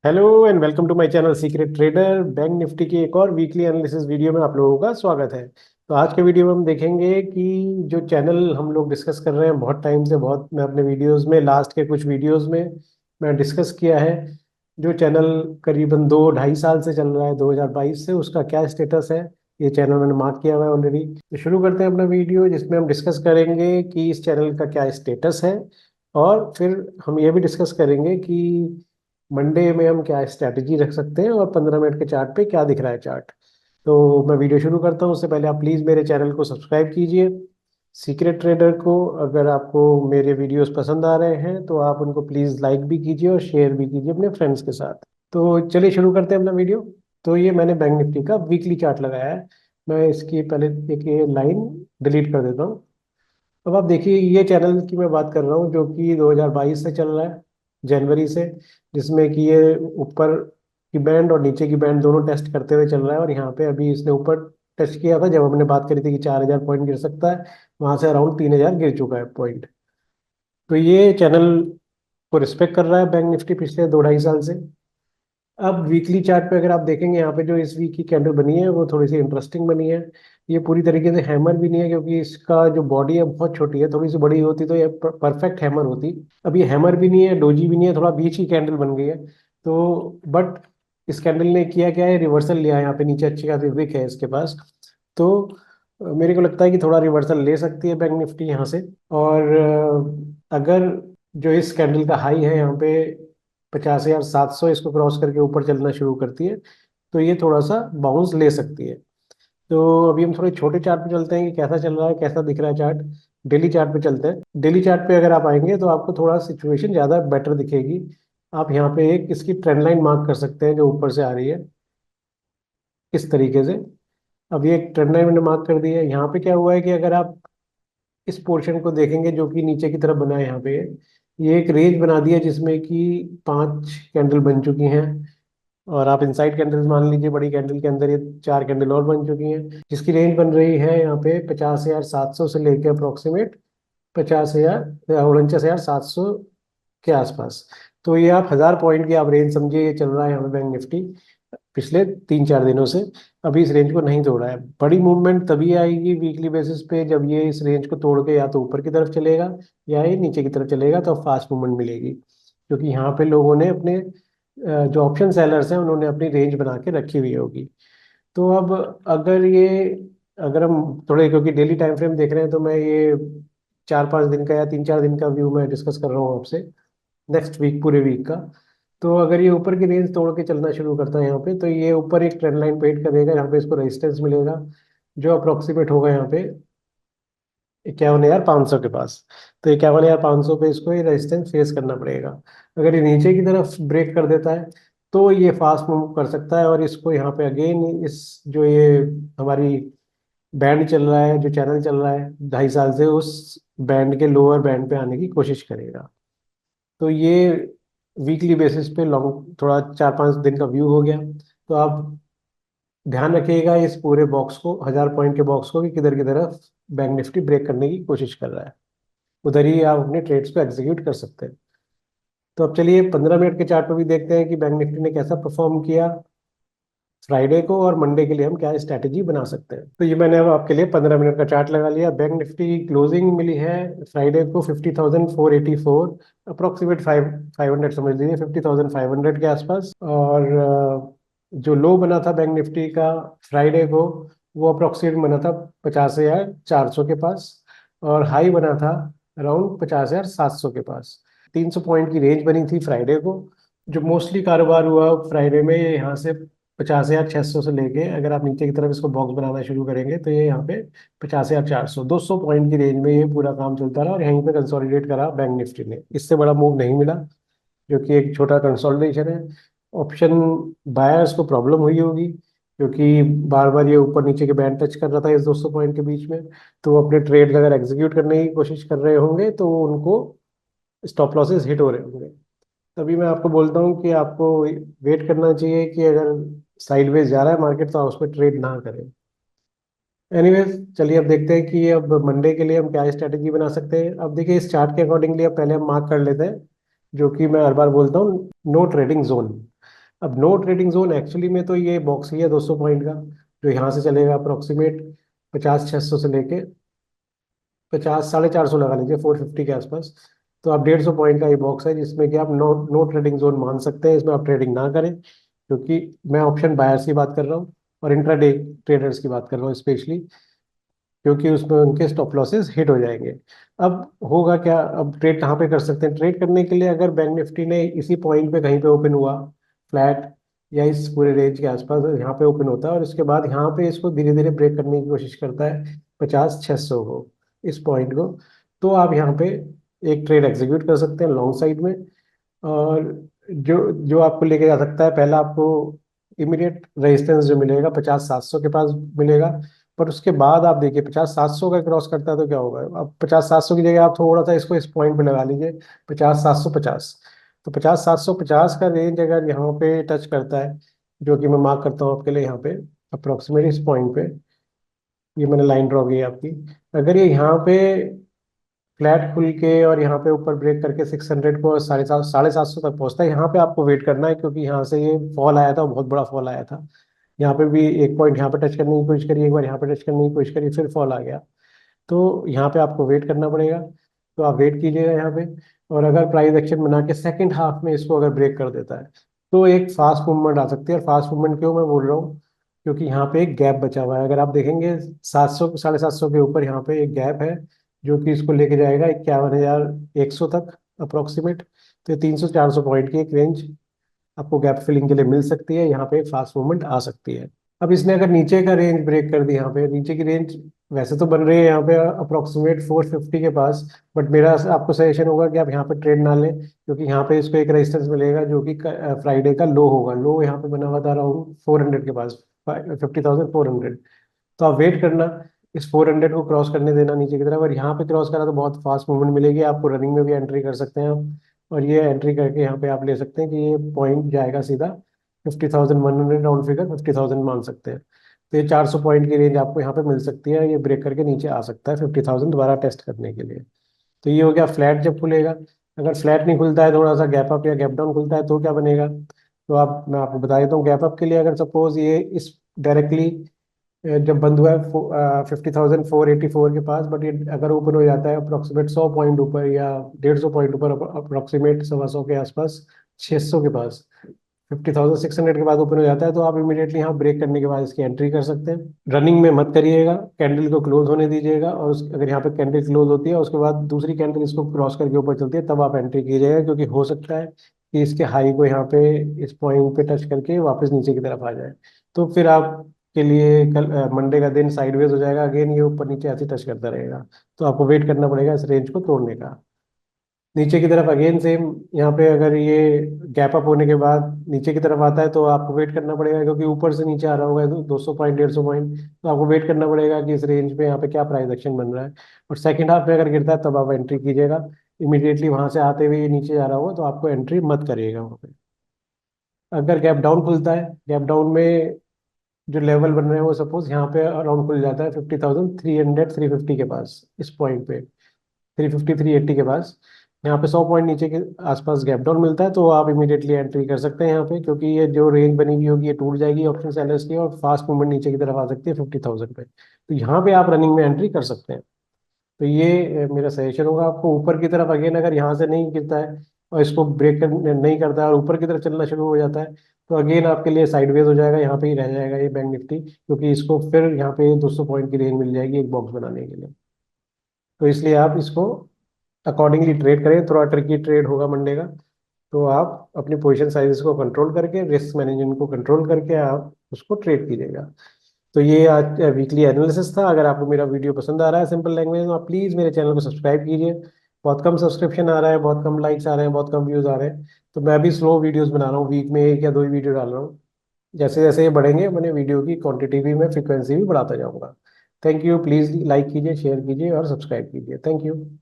Hello and welcome to my channel Secret Trader. Bank Nifty की एक और वीकली एनालिसिस वीडियो में आप लोगों का स्वागत है। तो आज के वीडियो में हम देखेंगे कि जो चैनल हम लोग डिस्कस कर रहे हैं बहुत टाइम से, बहुत मैं अपने वीडियोस में लास्ट के कुछ वीडियोस में मैं डिस्कस किया है। जो चैनल करीबन 2-2.5 साल से चल रहा है 2022 से, उसका क्या स्टेटस है ये चैनल मैंने मार्क किया हुआ है ऑलरेडी। तो शुरू करते हैं अपना वीडियो, जिसमें हम डिस्कस करेंगे कि इस चैनल का क्या स्टेटस है, और फिर हम ये भी डिस्कस करेंगे कि मंडे में हम क्या स्ट्रैटेजी रख सकते हैं और 15 मिनट के चार्ट पे क्या दिख रहा है चार्ट। तो मैं वीडियो शुरू करता हूँ, उससे पहले आप प्लीज़ मेरे चैनल को सब्सक्राइब कीजिए सीक्रेट ट्रेडर को। अगर आपको मेरे वीडियोस पसंद आ रहे हैं तो आप उनको प्लीज़ लाइक भी कीजिए और शेयर भी कीजिए अपने फ्रेंड्स के साथ। तो चलिए शुरू करते हैं अपना वीडियो। तो ये मैंने बैंक निफ्टी का वीकली चार्ट लगाया है। मैं इसकी पहले एक ये लाइन डिलीट कर देता हूँ। अब आप देखिए, ये चैनल की मैं बात कर रहा हूँ जो कि 2022 से चल रहा है, जनवरी से, जिसमें कि ये ऊपर की बैंड और नीचे की बैंड दोनों टेस्ट करते हुए चल रहा है। और यहाँ पे अभी इसने ऊपर टेस्ट किया था जब हमने बात करी थी कि 4,000 पॉइंट गिर सकता है, वहां से अराउंड 3,000 गिर चुका है पॉइंट। तो ये चैनल को रिस्पेक्ट कर रहा है बैंक निफ्टी पिछले 2-2.5 साल से। अब वीकली चार्ट पे अगर आप देखेंगे, यहाँ पे जो इस वीक की कैंडल बनी है वो थोड़ी सी इंटरेस्टिंग बनी है। ये पूरी तरीके से हैमर भी नहीं है, क्योंकि इसका जो बॉडी है बहुत छोटी है। थोड़ी सी बड़ी होती तो ये परफेक्ट हैमर होती। अब ये हैमर भी नहीं है, डोजी भी नहीं है, थोड़ा बीच की कैंडल बन गई है। तो बट इस कैंडल ने किया क्या है, रिवर्सल लिया है। यहाँ पे नीचे अच्छी खासी विक है इसके पास। तो मेरे को लगता है कि थोड़ा रिवर्सल ले सकती है बैंक निफ्टी यहाँ से। और अगर जो इस कैंडल का हाई है यहाँ पे 50,700, इसको क्रॉस करके ऊपर चलना शुरू करती है तो ये थोड़ा सा बाउंस ले सकती है। तो अभी हम थोड़े छोटे चार्ट पे चलते हैं कि कैसा चल रहा है, कैसा दिख रहा है चार्ट। डेली चार्ट पे चलते हैं। डेली चार्ट पे अगर आप आएंगे तो आपको थोड़ा सिचुएशन ज़्यादा बेटर दिखेगी। आप यहाँ पे एक इसकी ट्रेंड लाइन मार्क कर सकते हैं जो ऊपर से आ रही है इस तरीके से। अब ये एक ट्रेंड लाइन मैंने मार्क कर दी है। यहाँ पे क्या हुआ है कि अगर आप इस पोर्शन को देखेंगे जो कि नीचे की तरफ बना है, यहाँ पे ये एक रेंज बना दिया जिसमें कि 5 कैंडल बन चुकी हैं। और आप इनसाइड कैंडल्स मान लीजिए, बड़ी कैंडल के अंदर ये 4 कैंडल और बन चुकी हैं, जिसकी रेंज बन रही है यहाँ पे 50,700 से लेके अप्रोक्सीमेट 49,700 के आसपास। तो ये आप 1,000 पॉइंट की आप रेंज समझिए, ये चल रहा है यहाँ पे बैंक निफ्टी पिछले 3-4 दिनों से। अभी इस रेंज को नहीं तोड़ा है। बड़ी मूवमेंट तभी आएगी वीकली बेसिस पे जब ये इस रेंज को तोड़ के या तो ऊपर की तरफ चलेगा या ये नीचे की तरफ चलेगा, तो फास्ट मूवमेंट मिलेगी। क्योंकि यहाँ पे लोगों ने अपने जो ऑप्शन सेलर्स हैं उन्होंने अपनी रेंज बना के रखी हुई होगी। तो अब अगर ये, अगर हम थोड़े, क्योंकि डेली टाइम फ्रेम देख रहे हैं, तो मैं ये 4-5 दिन का या 3-4 दिन का व्यू मैं डिस्कस कर रहा हूँ आपसे, नेक्स्ट वीक, पूरे वीक का। तो अगर ये ऊपर की रेंज तोड़ के चलना शुरू करता है यहाँ पे, तो ये ऊपर एक ट्रेंड लाइन पे हिट करेगा, यहाँ पे इसको रेजिस्टेंस मिलेगा जो अप्रोक्सीमेट होगा यहाँ पे 51,500 के पास। तो 51,500 पे इसको ये रेजिस्टेंस फेस करना पड़ेगा। अगर ये नीचे की तरफ ब्रेक कर देता है तो ये फास्ट मूव कर सकता है, और इसको यहाँ पे अगेन इस जो ये हमारी बैंड चल रहा है, जो चैनल चल रहा है 2.5 साल से, उस बैंड के लोअर बैंड पे आने की कोशिश करेगा। तो ये वीकली बेसिस पे लॉन्ग, थोड़ा 4-5 दिन का व्यू हो गया। तो आप ध्यान रखिएगा इस पूरे बॉक्स को, 1,000 पॉइंट के बॉक्स को, कि किधर की तरफ बैंक निफ्टी ब्रेक करने की कोशिश कर रहा है। उधर ही आप अपने ट्रेड्स को एग्जीक्यूट कर सकते हैं। तो अब चलिए 15 मिनट के चार्ट पर भी देखते हैं कि बैंक निफ्टी ने कैसा परफॉर्म किया फ्राइडे को, और मंडे के लिए हम क्या स्ट्रैटेजी बना सकते हैं। तो ये मैंने अब आपके लिए 15 मिनट का चार्ट लगा लिया। बैंक निफ्टी की क्लोजिंग मिली है फ्राइडे को 50,484, अप्रोक्सीमेट 500 समझ लीजिए, 50,500 के आसपास। और जो लो बना था बैंक निफ्टी का फ्राइडे को, वो अप्रोक्सीमेट बना था 50,400 के पास। और हाई बना था अराउंड 50,700 के पास। 300 पॉइंट की रेंज बनी थी फ्राइडे को। जो मोस्टली कारोबार हुआ फ्राइडे में, ये यहाँ से 50,600 से लेके, अगर आप नीचे की तरफ इसको बॉक्स बनाना शुरू करेंगे तो ये यहाँ पे 50,400, 200 पॉइंट की रेंज में ये पूरा काम चलता रहा, और यहीं पे कंसोलिडेट करा बैंक निफ्टी ने। इससे बड़ा मूव नहीं मिला, जो कि एक छोटा कंसोलिडेशन है। ऑप्शन बायर्स को प्रॉब्लम हुई होगी, क्योंकि बार बार ये ऊपर नीचे के बैंड टच कर रहा था इस 200 पॉइंट के बीच में। तो वो अपने ट्रेड अगर एग्जीक्यूट करने की कोशिश कर रहे होंगे तो उनको स्टॉप लॉसेस हिट हो रहे होंगे। तभी मैं आपको बोलता हूँ कि आपको वेट करना चाहिए, कि अगर साइडवेज जा रहा है मार्केट तो आप उस पर ट्रेड ना करें। एनीवेज, चलिए अब देखते हैं कि अब मंडे के लिए हम क्या स्ट्रैटेजी बना सकते हैं। अब देखिए, इस चार्ट के अकॉर्डिंगली अब पहले हम मार्क कर लेते हैं, जो कि मैं हर बार बोलता हूँ, नो ट्रेडिंग जोन। अब नो ट्रेडिंग जोन एक्चुअली में तो ये बॉक्स ही है 200 पॉइंट का, जो यहाँ से चलेगा अप्रोक्सीमेट 50-600 से लेके 50-450 लगा लीजिए 450 के आसपास। तो आप 150 पॉइंट का ये बॉक्स है जिसमें कि आप नो नो ट्रेडिंग जोन मान सकते हैं, इसमें आप ट्रेडिंग ना करें, क्योंकि मैं ऑप्शन बायर्स की बात कर रहा हूँ और इंट्राडे ट्रेडर्स की बात कर रहा हूँ स्पेशली, क्योंकि उसमें उनके स्टॉप लॉसेस हिट हो जाएंगे। अब होगा क्या, अब ट्रेड कहाँ पे कर सकते हैं? ट्रेड करने के लिए अगर बैंक निफ्टी ने इसी पॉइंट पे कहीं पे ओपन हुआ फ्लैट, या इस पूरे रेंज के आसपास यहाँ पे ओपन होता है और इसके बाद यहाँ पे इसको धीरे धीरे ब्रेक करने की कोशिश करता है 50-600 को, इस पॉइंट को, तो आप यहाँ पे एक ट्रेड एग्जीक्यूट कर सकते हैं लॉन्ग साइड में। और जो जो आपको लेके जा सकता है, पहला आपको इमीडिएट रेजिस्टेंस जो मिलेगा 50-700 के पास मिलेगा। पर उसके बाद आप देखिए 50-700 का क्रॉस करता है तो क्या होगा? अब 50-700 की जगह आप थोड़ा सा इसको इस पॉइंट पे लगा लीजिए 50-750। तो 50-750 का रेंज अगर यहाँ पे टच करता है, जो कि मैं मार्क करता हूँ आपके लिए यहाँ पे अप्रोक्सीमेट इस पॉइंट पे, ये मैंने लाइन ड्रॉ की है आपकी, अगर ये यहाँ पे फ्लैट खुल के और यहाँ पे ऊपर ब्रेक करके 600 को 750 तक पहुंचता है, यहाँ पे आपको वेट करना है, क्योंकि यहाँ से ये फॉल आया था, बहुत बड़ा फॉल आया था। यहाँ पे भी एक पॉइंट यहाँ पे टच करने की कोशिश करी, एक बार यहाँ पे टच करने की कोशिश करी, फिर फॉल आ गया। तो यहाँ पे आपको वेट करना पड़ेगा, तो आप वेट कीजिएगा यहाँ पे। और अगर प्राइस एक्शन बना के सेकंड हाफ में इसको अगर ब्रेक कर देता है, तो एक फास्ट मूवमेंट आ सकती है। और फास्ट मूवमेंट क्यों मैं बोल रहा हूँ? क्योंकि यहाँ पे एक गैप बचा हुआ है, अगर आप देखेंगे 700 750 के ऊपर यहाँ पे एक गैप है, जो कि इसको लेके जाएगा 51,100 तक अप्रोक्सीमेट। तो 300-400 पॉइंट की एक रेंज आपको गैप फिलिंग के लिए मिल सकती है, यहाँ पे एक फास्ट मूवमेंट आ सकती है। अब इसने अगर नीचे का रेंज ब्रेक कर दी, यहाँ पे नीचे की रेंज वैसे तो बन रही है यहाँ पे अप्रोक्सीमेट 450 के पास, बट मेरा आपको सजेशन होगा कि आप यहाँ पे ट्रेड ना लें, क्योंकि यहाँ पे इसको एक रेजिस्टेंस मिलेगा जो कि फ्राइडे का लो होगा। लो यहाँ पे बना हुआ था अराउंड 400 के पास, 50,400। तो आप वेट करना, इस 400 को क्रॉस करने देना नीचे की तरफ, और यहाँ पे क्रॉस करा तो बहुत फास्ट मूवमेंट मिलेगी आपको, रनिंग में भी एंट्री कर सकते हैं आप। और ये एंट्री करके यहाँ पे आप ले सकते हैं कि ये पॉइंट जाएगा सीधा 50,100, राउंड फिगर 50,000 मान सकते हैं। तो ये 400 पॉइंट की रेंज आपको यहाँ पे मिल सकती है, ये ब्रेक करके नीचे आ सकता है 50,000 दोबारा टेस्ट करने के लिए। तो ये हो गया फ्लैट जब खुलेगा। अगर फ्लैट नहीं खुलता है, थोड़ा सा गैप अप या गैप डाउन खुलता है, तो क्या बनेगा? तो आप मैं आपको बता देता हूँ, गैप अप के लिए अगर सपोज ये इस डायरेक्टली जब बंद हुआ है 50,484 के पास, बट ये अगर ओपन हो जाता है अप्रोक्सीमेट 100 पॉइंट ऊपर या 150 पॉइंट ऊपर, अप्रोक्सीमेट 125 के आसपास, 600 के पास, 50,600 के बाद ओपन हो जाता है, तो आप इमीडिएटली यहाँ ब्रेक करने के बाद इसकी एंट्री कर सकते हैं। रनिंग में मत करिएगा, कैंडल को क्लोज होने दीजिएगा, और अगर यहाँ पे कैंडल क्लोज होती है उसके बाद दूसरी कैंडल इसको क्रॉस करके ऊपर चलती है, तब आप एंट्री कीजिएगा, क्योंकि हो सकता है कि इसके हाई को यहाँ पे इस पॉइंट पे टच करके वापस नीचे की तरफ आ जाए। तो फिर आप के लिए कल मंडे का दिन साइडवेज हो जाएगा, अगेन ये ऊपर नीचे ऐसे टच करता रहेगा। तो आपको वेट करना पड़ेगा इस रेंज को तोड़ने का। नीचे की तरफ अगेन सेम, यहाँ पे अगर ये गैप अप होने के बाद नीचे की तरफ आता है तो आपको वेट करना पड़ेगा, क्योंकि ऊपर से नीचे आ रहा होगा 200 पॉइंट 150 पॉइंट, तो आपको वेट करना पड़ेगा कि इस रेंज पे यहाँ पे क्या प्राइस एक्शन बन रहा है। और सेकंड हाफ में अगर गिरता है तब आप एंट्री कीजिएगा। इमीडिएटली वहां से आते हुए ये नीचे जा रहा होगा तो आपको एंट्री मत करिएगा वहाँ पे। अगर गैप डाउन खुलता है, गैप डाउन में जो लेवल बन रहे हैं वो सपोज यहाँ पे अराउंड खुल जाता है 50,300 350 के पास, इस पॉइंट पे 350 380 के पास, यहाँ पे 100 पॉइंट नीचे के आसपास गैप डाउन मिलता है, तो आप इमीडिएटली एंट्री कर सकते हैं यहाँ पे, क्योंकि ये जो रेंज बनी हुई होगी ये टूट जाएगी ऑप्शन सेलर्स की, और फास्ट मूवमेंट नीचे की तरफ आ सकती है 50,000 पे। तो यहाँ पे आप रनिंग में एंट्री कर सकते हैं। तो ये मेरा सजेशन होगा आपको। ऊपर की तरफ अगेन अगर यहाँ से नहीं गिरता है और इसको ब्रेक कर नहीं करता है और ऊपर की तरफ चलना शुरू हो जाता है, तो अगेन आपके लिए साइडवेज हो जाएगा, यहाँ पे ही रह जाएगा ये बैंक निफ्टी, क्योंकि इसको फिर यहाँ पे 200 पॉइंट की रेंज मिल जाएगी एक बॉक्स बनाने के लिए। तो इसलिए आप इसको अकॉर्डिंगली ट्रेड करें, थोड़ा ट्रिकी ट्रेड होगा मंडे का। तो आप अपनी पोजीशन साइजेस को कंट्रोल करके, रिस्क मैनेजमेंट को कंट्रोल करके आप उसको ट्रेड कीजिएगा। तो ये आज वीकली एनालिसिस था। अगर आपको मेरा वीडियो पसंद आ रहा है सिंपल लैंग्वेज में, आप प्लीज़ मेरे चैनल को सब्सक्राइब कीजिए। बहुत कम सब्सक्रिप्शन आ रहा है, बहुत कम लाइक्स आ रहे हैं, बहुत कम व्यूज़ आ रहे हैं, तो मैं भी स्लो वीडियोस बना रहा हूँ, वीक में एक या दो ही वीडियो डाल रहा हूँ। जैसे जैसे ये बढ़ेंगे मैंने वीडियो की क्वांटिटी भी, मैं फ्रिक्वेंसी भी बढ़ाता जाऊँगा। थैंक यू, प्लीज़ लाइक कीजिए, शेयर कीजिए और सब्सक्राइब कीजिए। Thank you.